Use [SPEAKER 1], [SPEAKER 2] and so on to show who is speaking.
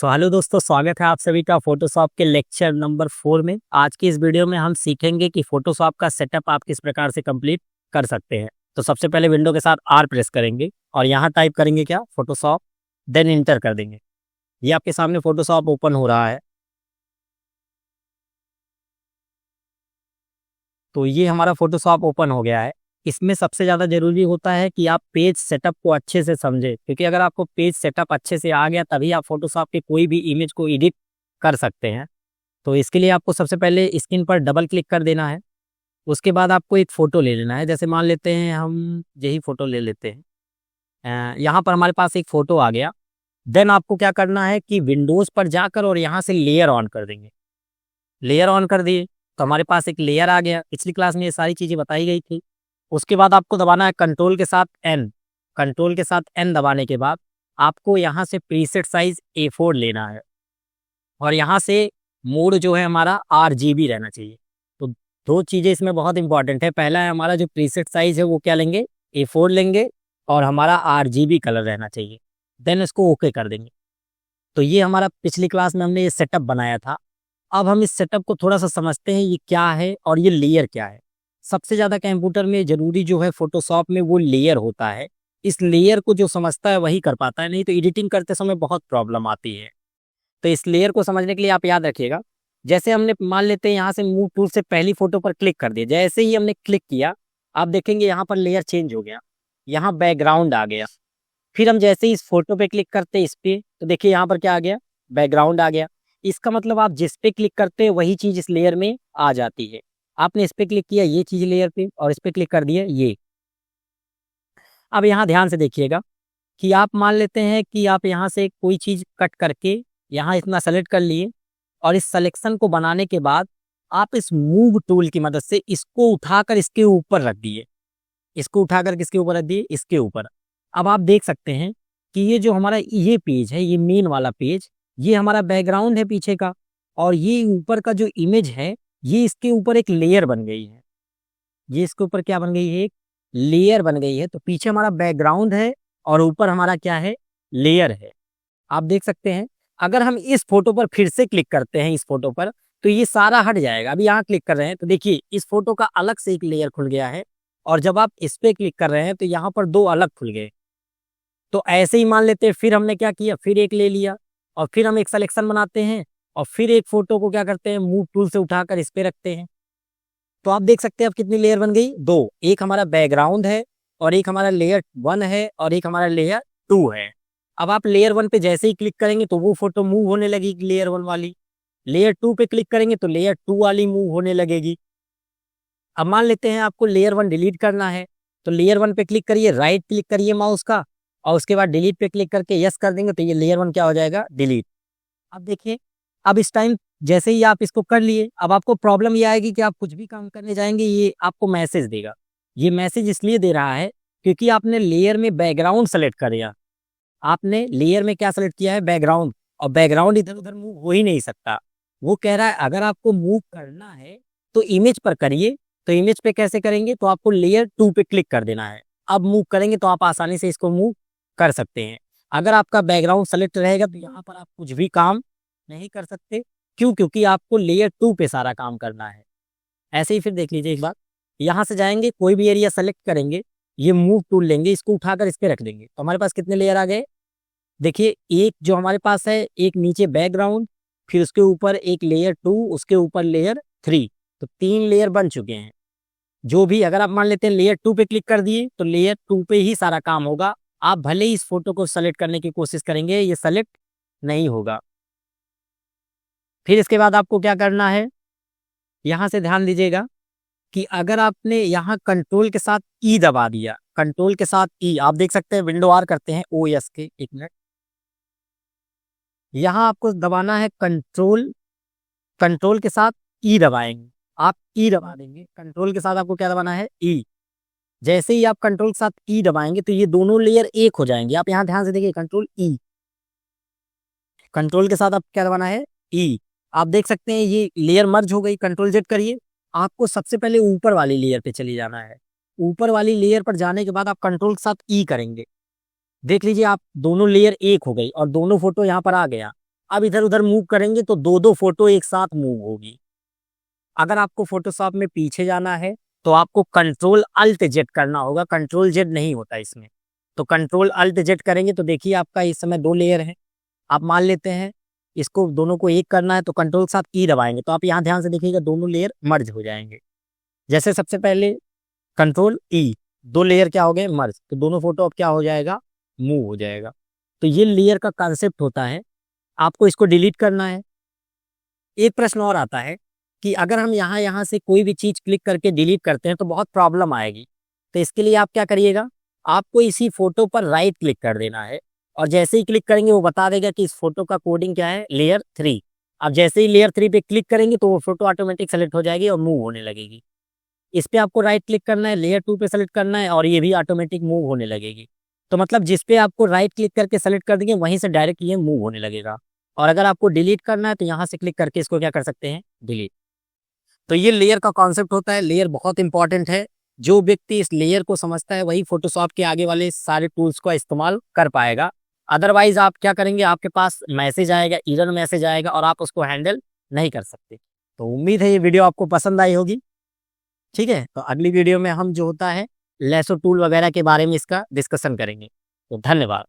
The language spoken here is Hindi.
[SPEAKER 1] हेलो दोस्तों, स्वागत है आप सभी का फोटोशॉप के लेक्चर नंबर 4 में। आज की इस वीडियो में हम सीखेंगे कि फोटोशॉप का सेटअप आप किस प्रकार से कंप्लीट कर सकते हैं। तो सबसे पहले विंडो के साथ आर प्रेस करेंगे और यहाँ टाइप करेंगे क्या, फोटोशॉप, देन इंटर कर देंगे। ये आपके सामने फोटोशॉप ओपन हो रहा है। तो ये हमारा फोटोशॉप ओपन हो गया है। इसमें सबसे ज़्यादा ज़रूरी होता है कि आप पेज सेटअप को अच्छे से समझें, क्योंकि अगर आपको पेज सेटअप अच्छे से आ गया तभी आप फोटोशॉप के कोई भी इमेज को एडिट कर सकते हैं। तो इसके लिए आपको सबसे पहले स्क्रीन पर डबल क्लिक कर देना है। उसके बाद आपको एक फ़ोटो ले लेना है। जैसे मान लेते हैं हम यही फ़ोटो ले लेते हैं। यहाँ पर हमारे पास एक फ़ोटो आ गया। देन आपको क्या करना है कि विंडोज़ पर जाकर और यहाँ से लेयर ऑन कर देंगे। लेयर ऑन कर दिए तो हमारे पास एक लेयर आ गया। पिछली क्लास में ये सारी चीज़ें बताई गई थी। उसके बाद आपको दबाना है कंट्रोल के साथ एन। कंट्रोल के साथ एन दबाने के बाद आपको यहाँ से प्रीसेट साइज A4 लेना है और यहाँ से मोड जो है हमारा RGB रहना चाहिए। तो दो चीज़ें इसमें बहुत इंपॉर्टेंट है। पहला है हमारा जो प्रीसेट साइज है वो क्या लेंगे, A4 लेंगे, और हमारा RGB कलर रहना चाहिए। देन इसको ओके कर देंगे। तो ये हमारा पिछली क्लास में हमने ये सेटअप बनाया था। अब हम इस सेटअप को थोड़ा सा समझते हैं, ये क्या है और ये लेयर क्या है। सबसे ज़्यादा कंप्यूटर में ज़रूरी जो है फोटोशॉप में वो लेयर होता है। इस लेयर को जो समझता है वही कर पाता है, नहीं तो एडिटिंग करते समय बहुत प्रॉब्लम आती है। तो इस लेयर को समझने के लिए आप याद रखिएगा, जैसे हमने मान लेते हैं यहाँ से मूव टूल से पहली फोटो पर क्लिक कर दिया। जैसे ही हमने क्लिक किया आप देखेंगे यहाँ पर लेयर चेंज हो गया, यहाँ बैकग्राउंड आ गया। फिर हम जैसे ही इस फोटो पे क्लिक करते हैं इस पे, तो देखिए यहाँ पर क्या आ गया, बैकग्राउंड आ गया। इसका मतलब आप जिस पे क्लिक करते हैं वही चीज इस लेयर में आ जाती है। आपने इस पे क्लिक किया ये चीज लेयर पे, और इस पे क्लिक कर दिया ये। अब यहाँ ध्यान से देखिएगा कि आप मान लेते हैं कि आप यहाँ से कोई चीज कट करके यहाँ इतना सेलेक्ट कर लिए, और इस सिलेक्शन को बनाने के बाद आप इस मूव टूल की मदद से इसको उठाकर इसके ऊपर रख दिए। इसको उठाकर किसके ऊपर रख दिए, इसके ऊपर। अब आप देख सकते हैं कि ये जो हमारा ये पेज है, ये मेन वाला पेज, ये हमारा बैकग्राउंड है पीछे का, और ये ऊपर का जो इमेज है ये इसके ऊपर एक लेयर बन गई है। ये इसके ऊपर क्या बन गई है, एक लेयर बन गई है। तो पीछे हमारा बैकग्राउंड है और ऊपर हमारा क्या है, लेयर है। आप देख सकते हैं अगर हम इस फोटो पर फिर से क्लिक करते हैं, इस फोटो पर, तो ये सारा हट जाएगा। अभी यहाँ क्लिक कर रहे हैं तो देखिए इस फोटो का अलग से एक लेयर खुल गया है, और जब आप इस पे क्लिक कर रहे हैं तो यहाँ पर दो अलग खुल गए। तो ऐसे ही मान लेते हैं, फिर हमने क्या किया, फिर एक ले लिया, और फिर हम एक सिलेक्शन बनाते हैं, और फिर एक फोटो को क्या करते हैं, मूव टूल से उठाकर इस पे रखते हैं। तो आप देख सकते हैं अब कितनी लेयर बन गई, दो। एक हमारा बैकग्राउंड है, और एक हमारा लेयर 1 है, और एक हमारा लेयर 2 है। अब आप लेयर 1 पे जैसे ही क्लिक करेंगे तो वो फोटो मूव होने लगेगी लेयर 1 वाली। लेयर 2 पे क्लिक करेंगे तो लेयर 2 वाली मूव होने लगेगी। अब मान लेते हैं आपको लेयर 1 डिलीट करना है, तो लेयर 1 पे क्लिक करिए, राइट क्लिक करिए माउस का, और उसके बाद डिलीट पे क्लिक करके यस कर देंगे तो ये लेयर 1 क्या हो जाएगा, डिलीट। अब देखिए, अब इस टाइम जैसे ही आप इसको कर लिए, अब आपको प्रॉब्लम ये आएगी कि आप कुछ भी काम करने जाएंगे ये आपको मैसेज देगा। ये मैसेज इसलिए दे रहा है क्योंकि आपने लेयर में बैकग्राउंड सेलेक्ट कर दिया। आपने लेयर में क्या सेलेक्ट किया है, बैकग्राउंड, और बैकग्राउंड इधर उधर मूव हो ही नहीं सकता। वो कह रहा है अगर आपको मूव करना है तो इमेज पर करिए। तो इमेज पे कैसे करेंगे, तो आपको लेयर 2 पे क्लिक कर देना है। अब मूव करेंगे तो आप आसानी से इसको मूव कर सकते हैं। अगर आपका बैकग्राउंड सेलेक्ट रहेगा तो यहाँ पर आप कुछ भी काम नहीं कर सकते। क्यों, क्योंकि आपको लेयर 2 पे सारा काम करना है। ऐसे ही फिर देख लीजिए एक बार, यहाँ से जाएंगे, कोई भी एरिया सेलेक्ट करेंगे, ये मूव टूल लेंगे, इसको उठाकर इस पे रख देंगे, तो हमारे पास कितने लेयर आ गए। देखिए एक जो हमारे पास है, एक नीचे बैकग्राउंड, फिर उसके ऊपर एक लेयर 2, उसके ऊपर लेयर 3, तो 3 लेयर बन चुके हैं। जो भी, अगर आप मान लेते हैं लेयर 2 पे क्लिक कर दिए तो लेयर 2 पे ही सारा काम होगा। आप भले ही इस फोटो को सेलेक्ट करने की कोशिश करेंगे, ये सेलेक्ट नहीं होगा। फिर इसके बाद आपको क्या करना है, यहाँ से ध्यान दीजिएगा कि अगर आपने यहाँ कंट्रोल के साथ ई दबा दिया, कंट्रोल के साथ ई, आप देख सकते हैं विंडो आर करते हैं OS के, एक मिनट, यहाँ आपको दबाना है कंट्रोल, कंट्रोल के साथ ई दबाएंगे। आप ई दबा देंगे, कंट्रोल के साथ आपको क्या दबाना है, ई। जैसे ही आप कंट्रोल के साथ ई दबाएंगे तो ये दोनों लेयर एक हो जाएंगे। आप यहाँ ध्यान से देखिए, कंट्रोल ई, कंट्रोल के साथ आप क्या दबाना है, ई। आप देख सकते हैं ये लेयर मर्ज हो गई। कंट्रोल जेड करिए, आपको सबसे पहले ऊपर वाली लेयर पे चली जाना है। ऊपर वाली लेयर पर जाने के बाद आप कंट्रोल के साथ ई करेंगे। देख लीजिए आप दोनों लेयर एक हो गई और दोनों फोटो यहाँ पर आ गया। अब इधर उधर मूव करेंगे तो दो दो फोटो एक साथ मूव होगी। अगर आपको फोटोशॉप में पीछे जाना है तो आपको कंट्रोल अल्ट जेड करना होगा, कंट्रोल जेड नहीं होता इसमें। तो कंट्रोल अल्ट जेड करेंगे तो देखिए आपका इस समय 2 लेयर है। आप मान लेते हैं इसको दोनों को एक करना है तो कंट्रोल के साथ की दबाएंगे तो आप यहाँ ध्यान से देखिएगा दोनों लेयर मर्ज हो जाएंगे। जैसे सबसे पहले कंट्रोल ई, 2 लेयर क्या हो गए मर्ज, तो दोनों फोटो अब क्या हो जाएगा, मूव हो जाएगा। तो ये लेयर का कंसेप्ट होता है। आपको इसको डिलीट करना है। एक प्रश्न और आता है कि अगर हम यहाँ से कोई भी चीज क्लिक करके डिलीट करते हैं तो बहुत प्रॉब्लम आएगी। तो इसके लिए आप क्या करिएगा, आपको इसी फोटो पर राइट क्लिक कर देना है और जैसे ही क्लिक करेंगे वो बता देगा कि इस फोटो का कोडिंग क्या है, लेयर 3। आप जैसे ही लेयर 3 पे क्लिक करेंगे तो वो फोटो ऑटोमेटिक सेलेक्ट हो जाएगी और मूव होने लगेगी। इस पे आपको राइट क्लिक करना है, लेयर 2 पे सेलेक्ट करना है और ये भी ऑटोमेटिक मूव होने लगेगी। तो मतलब जिस पे आपको राइट क्लिक करके सेलेक्ट कर देंगे वहीं से डायरेक्ट ये मूव होने लगेगा। और अगर आपको डिलीट करना है तो यहाँ से क्लिक करके इसको क्या कर सकते हैं, डिलीट। तो ये लेयर का कॉन्सेप्ट होता है। लेयर बहुत इंपॉर्टेंट है। जो व्यक्ति इस लेयर को समझता है वही फोटोशॉप के आगे वाले सारे टूल्स का इस्तेमाल कर पाएगा। अदरवाइज आप क्या करेंगे, आपके पास मैसेज आएगा, एरर मैसेज आएगा और आप उसको हैंडल नहीं कर सकते। तो उम्मीद है ये वीडियो आपको पसंद आई होगी। ठीक है, तो अगली वीडियो में हम जो होता है लेसो टूल वगैरह के बारे में इसका डिस्कशन करेंगे। तो धन्यवाद।